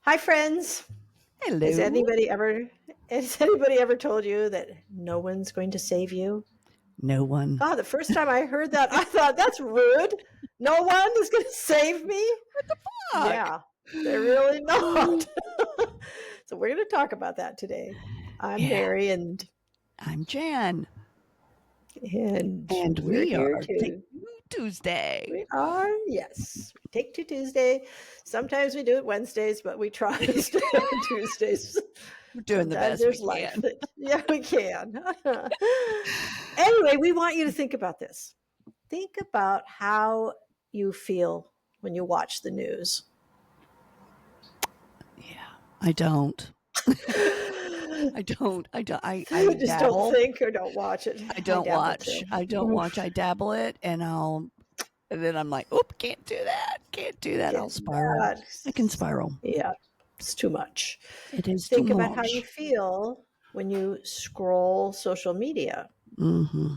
Hi, friends. Has Hello. anybody ever has anybody ever told you that no one's going to save you? No one. God, the first time I heard that, I thought that's rude. No one is going to save me. Fuck. Yeah, they're really Mm. not. So we're going to talk about that today. I'm Yeah, Mary, I'm Jan, and and we're we here are Take to. Tuesday. We are, yes. We take to Tuesday. Sometimes we do it Wednesdays, but we try to stay on Tuesdays. We're doing the Sometimes best we there's life can. that, yeah, we can. Anyway, we want you to think about this. Think about how you feel when you watch the news. Yeah, I don't. I don't. I Just don't dabble. think or don't watch it. I I don't dabble too. watch. I don't watch. I dabble it, and then I'm like, oop, can't do that. Can't do that. I'll Get spiral. that. I can spiral. Yeah, it's too much. It is too Think about how you much. feel when you scroll social media, Mm-hmm.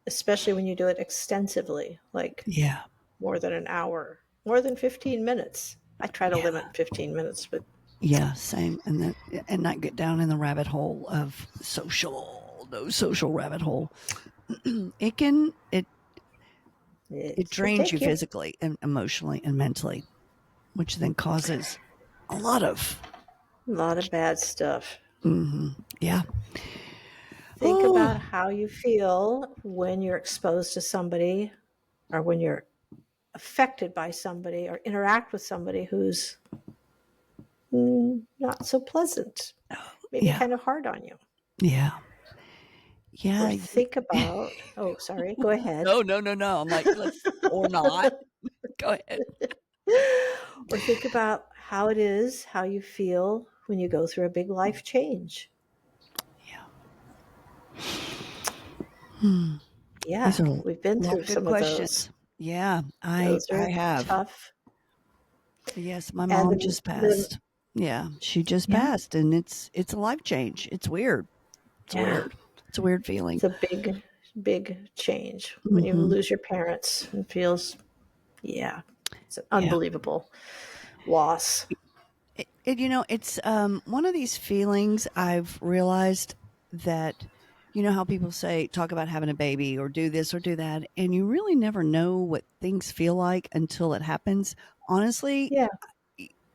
especially when you do it extensively, like Yeah. more than an hour, more than 15 minutes. I try to Yeah. limit 15 minutes, but Yeah, same, and not get down in the rabbit hole of no social rabbit hole. It it can drains you take you. physically and emotionally and mentally, which then causes a lot of A lot of bad stuff. yeah. Think about Oh how you feel when you're exposed to somebody or when you're affected by somebody or interact with somebody who's not so pleasant, maybe yeah, kind of hard on you. yeah, Or yeah. think about, oh, sorry, go ahead. No. I'm like, let's or not. Go ahead. Or think about how it is, how you feel when you go through a big life change. Yeah, these Yeah, are a we've been lot through of good some of questions. those. Yeah, I Those I are have. tough. Yes, my And mom just passed. Yeah, she just yeah, passed, and it's a life change. It's weird. It's yeah, weird. It's a weird feeling. it's a big change when you Hmm. lose your parents. It feels, yeah, it's an Yeah. unbelievable loss. It's one of these feelings I've realized that, how people say, talk about having a baby or do this or do that, and you really never know what things feel like until it happens. Honestly, Yeah,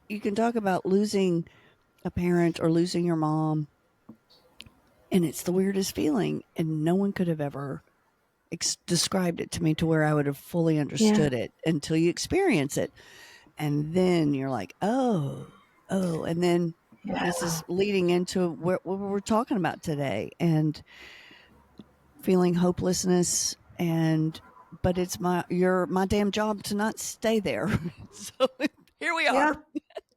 you can talk about losing a parent or losing your mom, and it's the weirdest feeling, and no one could have ever described it to me to where I would have fully yeah, understood it until you experience it. And then you're like, oh. And then this yeah, is leading into what we're talking about today and feeling hopelessness. But it's my damn job to not stay there. So here we are. yeah.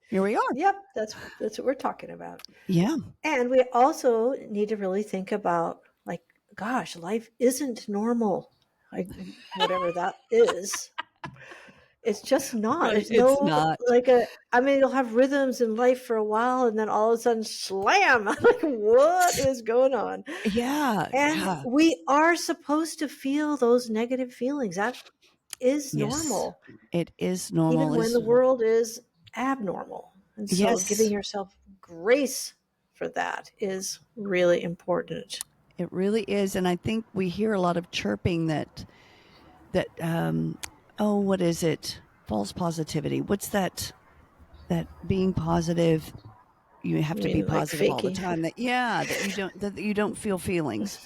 Here we are. Yep, that's what we're talking about. Yeah. And we also need to really think about, like, gosh, life isn't normal. Like, whatever that is. It's just not. Right. There's It's no, not. like, I mean, you'll have rhythms in life for a while and then all of a sudden, slam. Like, what is going on? Yeah. And Yeah. we are supposed to feel those negative feelings. That is Yes. normal, It is even normal. when Is the world is abnormal. And so giving yes. yourself grace for that is really important. It really is. And I think we hear a lot of chirping that oh, what is it? False positivity. What's that being positive, you have I to be mean, like positive all the fakey. time, that you don't feel feelings,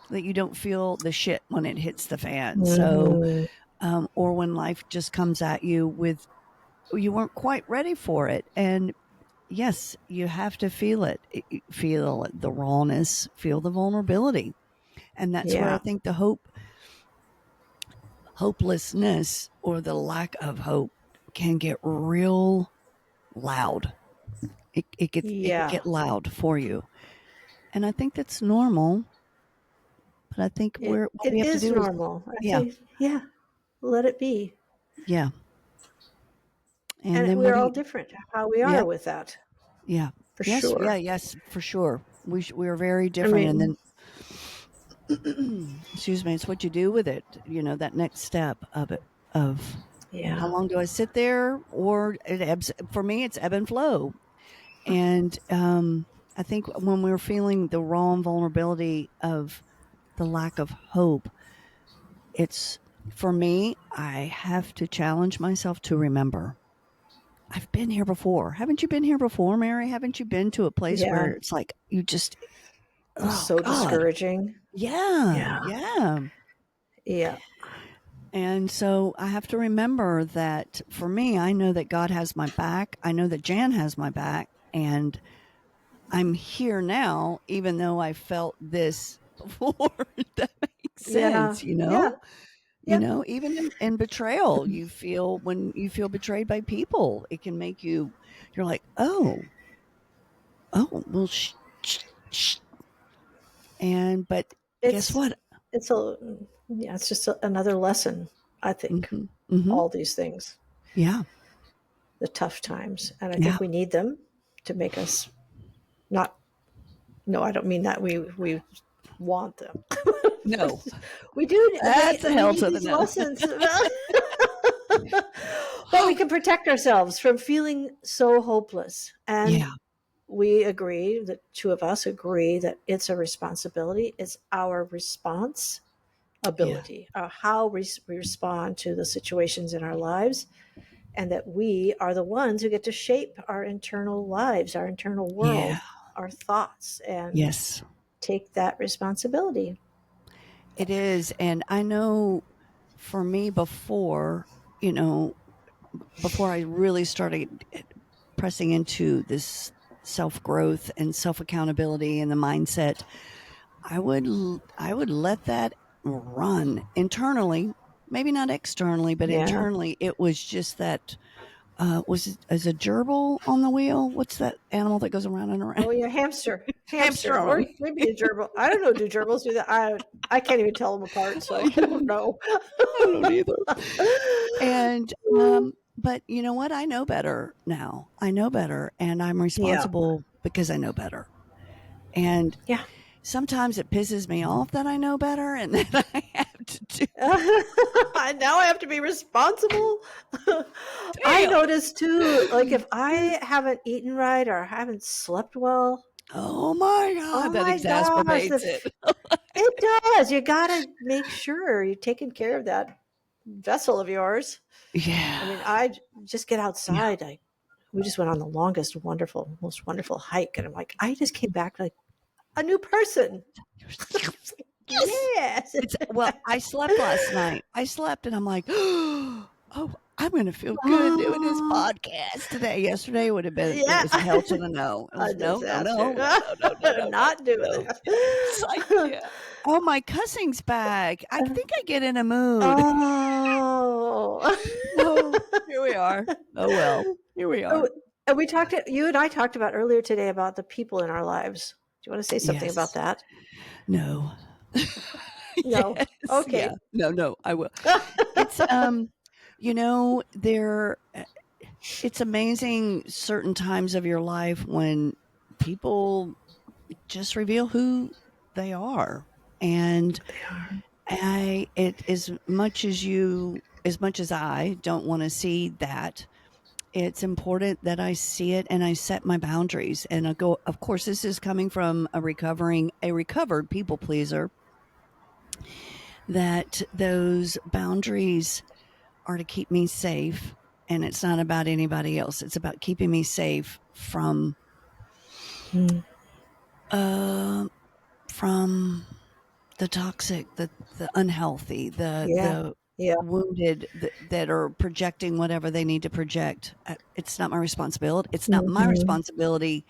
that you don't feel the shit when it hits the fan. So Mhm. or when life just comes at you with, you weren't quite ready for it. And yes, you have to feel it. Feel the rawness, feel the vulnerability. And that's where I Yeah, think the hopelessness or the lack of hope can get real loud. It can yeah. get loud for you. And I think that's normal. But I think what we It have to is do is, normal. I yeah, think, yeah, let it be. yeah. And And then we're what do all you, different how we are yep, with that, yeah. for Yes, yeah, sure. yes, for sure. We are very I different. And mean, then, excuse me, it's what you do with it, that next step of it, of how yeah, long do I sit there, or it ebbs. For me, it's ebb and flow. And I think when we're feeling the raw vulnerability of the lack of hope, it's for me, I have to challenge myself to remember I've been here before. Haven't you been here before, Mary? Haven't you been to a place where Yeah. it's like you just, It's oh so God. discouraging. Yeah. Yeah. Yeah. Yeah. And so I have to remember that for me, I know that God has my back. I know that Jan has my back. And I'm here now, even though I felt this before. That makes Yeah. sense, you know? Yeah. You Yep. know, even in betrayal, you feel when you feel betrayed by people, it can make you, you're like, oh, well, sh. And, but guess It's what? it's a yeah, it's just another lesson, I think. Hmm. Hmm. All these things, Yeah. the tough times, and I Yeah. think we need them to make us not. No, I don't mean that we want them. No, We do. that's a We hell need to the these no. lessons, but we can protect ourselves from feeling so hopeless. And Yeah. we agree, the two of us agree, that it's a responsibility. It's our response Yeah. ability, how we respond to the situations in our lives, and that we are the ones who get to shape our internal lives, our internal Yeah. world, our thoughts, and Yes, take that responsibility. it is. And I know for me before, you know, before I really started pressing into this self growth and self accountability and the mindset, I would let that run internally, maybe not externally, but Yeah. internally. It was just that. Was it as a gerbil on the wheel? What's that animal that goes around and around? Oh yeah, hamster, Hamster hamster, on a or wheel. maybe a gerbil. I don't know. Do gerbils do that? I can't even tell them apart, so I I don't don't. know. I don't either. And but you know what? I know better now. I know better, and I'm Yeah. responsible because I know better. And Yeah. sometimes it pisses me off that I know better and that I have to do. Now I have to be responsible. I Damn. notice too, like if I haven't eaten right or haven't slept well, Oh my oh god, that my gosh, exasperates it. it does. You gotta make sure you're taking care of that vessel of yours. I Yeah. mean, just get Yeah. outside. We just went on the longest, wonderful, most wonderful hike, and I'm like, I just came back like a new person. Yes. Yes. It's well, I slept last night. I slept and I'm like, oh, I'm gonna feel good doing this Oh, podcast today. Yesterday would have been it yeah. was a hell to the no. It A was no, no, no, disaster. no, no, no, no, no, no, Not doing no. It's like, that. yeah. Oh, my cussing's back. I think I get in a mood. Oh. Oh, here we are. Oh well. Here we Oh, are. and you and I talked about earlier today about the people in our lives. Do you want to say something about Yes. that? No. No. Yes. Yeah. Okay. No, no, I will. It's you know, it's amazing certain times of your life when people just reveal who they are. And I it as much as I don't want to see that, it's important that I see it and I set my boundaries. And I go, of course, this is coming from a recovered people pleaser, that those boundaries are to keep me safe. And it's not about anybody else. It's about keeping me safe Mm, uh, from the toxic, the unhealthy, yeah. the Yeah. wounded that are projecting whatever they need to project. It's not my responsibility. It's not my Hmm. responsibility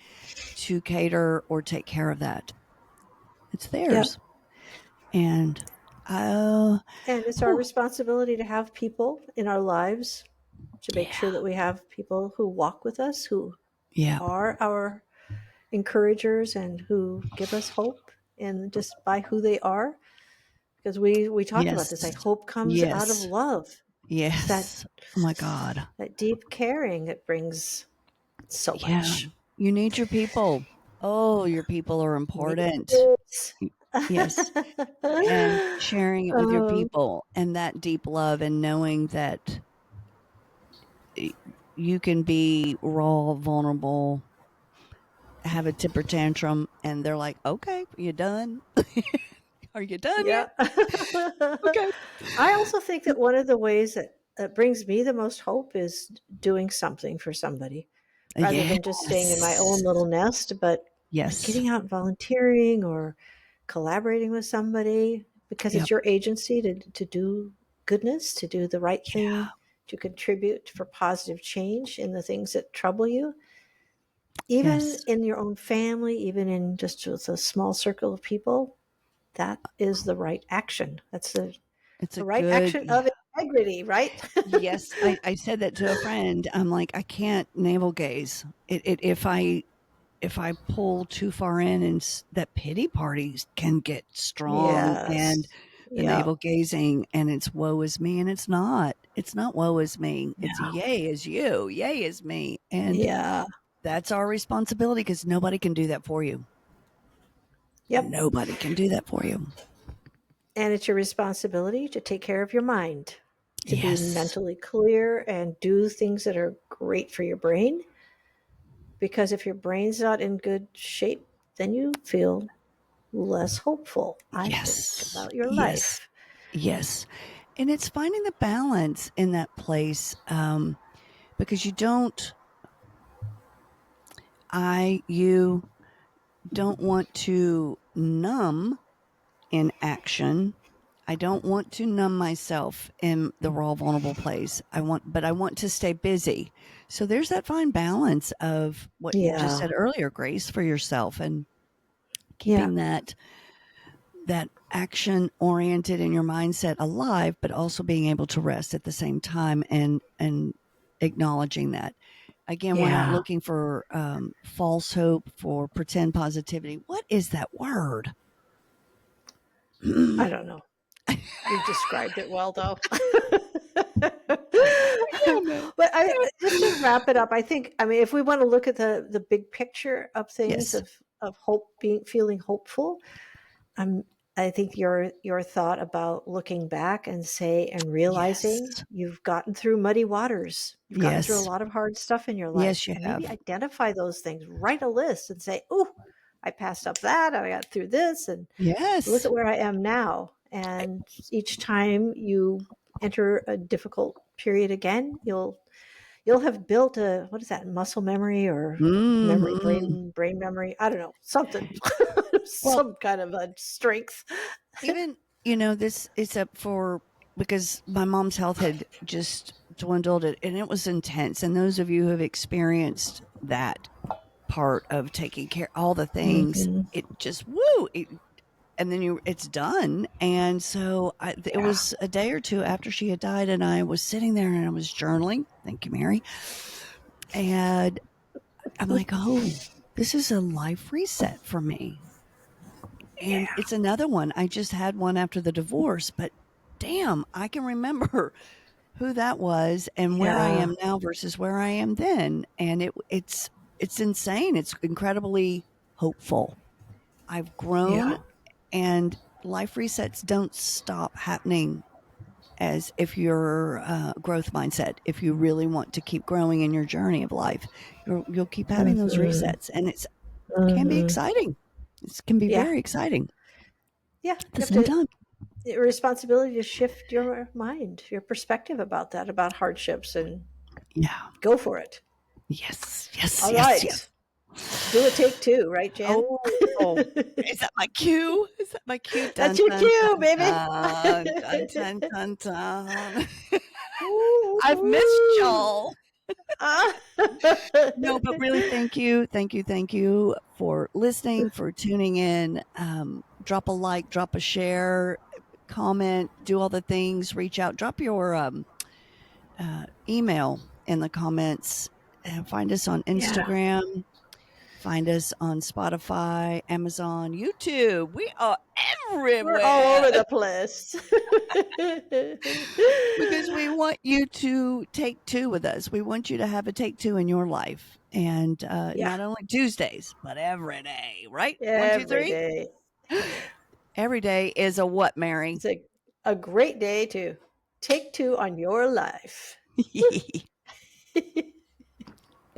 to cater or take care of that. It's Yep. theirs. And uh, And it's our whew, responsibility to have people in our lives to make yeah, sure that we have people who walk with us, who yeah, are our encouragers and who give us hope and just by who they are. Because we talked about this, like yes, hope comes out of yes, love. It's yes. Oh my God. that deep caring that brings so Yeah, much. you need your people. Oh, your people are Need important. it. Yes. And sharing it with your Oh, people and that deep love and knowing that y- you can be raw, vulnerable, have a temper tantrum, and they're like, "Okay, you done? Are you done Yeah. yet? Okay." I also think that one of the ways that brings me the most hope is doing something for somebody rather than just staying in my own Yes. little nest, but like Yes. getting out and volunteering or collaborating with somebody because it's Yep. your agency to do goodness, to do the right Yeah. thing, to contribute for positive change in the things that trouble you, even Yes. in your own family, even in just a small circle of people. That is the right action. That's It's a the right good action of integrity, right? yes. I said that to a friend. I'm like, I can't navel gaze. If I pull too far in, and that pity parties can get strong, and Yes. the Yeah. navel gazing, and it's woe is me, and it's not. It's not woe is me. It's Yeah. yay is you, yay is me, and Yeah. that's our responsibility because nobody can do that for you. Yep. Nobody can do that for you. And it's your responsibility to take care of your mind, to be Yes. mentally clear and do things that are great for your brain. Because if your brain's not in good shape, then you feel less hopeful, I think, Yes. about your Yes. life. Yes. And it's finding the balance in that place, because you don't want to numb in action. I don't want to numb myself in the raw, vulnerable place. But I want to stay busy. So there's that fine balance of what you just Yeah. said earlier, Grace, for yourself, and Yeah. keeping that action oriented in your mindset alive, but also being able to rest at the same time, and acknowledging that. Again, we're not Yeah. looking for false hope, for pretend positivity. What is that word? I don't know. You've described it well, though. Damn it. But I just to wrap it up, I think, I mean, if we want to look at the big picture of things, Yes. of hope, being feeling hopeful, um, I think your thought about looking back and realizing Yes. you've gotten through muddy waters, you've gotten through a Yes. lot of hard stuff in your life, Yes, you and maybe have. identify those things, write a list, and say, "Oh, I passed up that, I got through this, and look Yes. at where I am now." And each time you enter a difficult period again, you'll have built a, what is that, muscle memory or memory, Hmm. brain memory, I don't know, something, Well, some kind of a strength. even, this is up for, because my mom's health had just dwindled, and it was intense. And those of you who have experienced that part of taking care all the things, Mhm. it just woo and then it's done. And so it Yeah. was a day or two after she had died, and I was sitting there and I was journaling. Thank you, Mary. And I'm like, oh, this is a life reset for me. And Yeah. it's another one. I just had one after the divorce, but damn, I can remember who that was and where I Yeah. am now versus where I am then. And it's insane. It's incredibly hopeful. I've grown, Yeah. and life resets don't stop happening as if you're growth mindset. If you really want to keep growing in your journey of life, you'll keep having those Mhm. resets, and it's can be Mhm. exciting. It can be Yeah. very exciting Yeah. at You the have same to, time. a responsibility to shift your mind, your perspective about that, about hardships, and Yeah. go for it. Yes. Yes. All Yes. Yes. right. Do a take two, right, Jan? Oh, is that my cue? Is that my cue? That's Dun your dun cue, dun baby. dun dun dun dun dun. Ooh, I've missed ooh. y'all. Ah. No, but really, thank you for listening, for tuning in. Drop a like, drop a share, comment, do all the things. Reach out, drop your email in the comments. Find us on Yeah, Instagram. Find us on Spotify, Amazon, YouTube. We are we're all everywhere over the place. because we want you to take two with us. We want you to have a take two in your life. And Yeah, not only Tuesdays, but every day, right? One, two, every three. day. Every day is a what, Mary? It's a great day to take two on your life.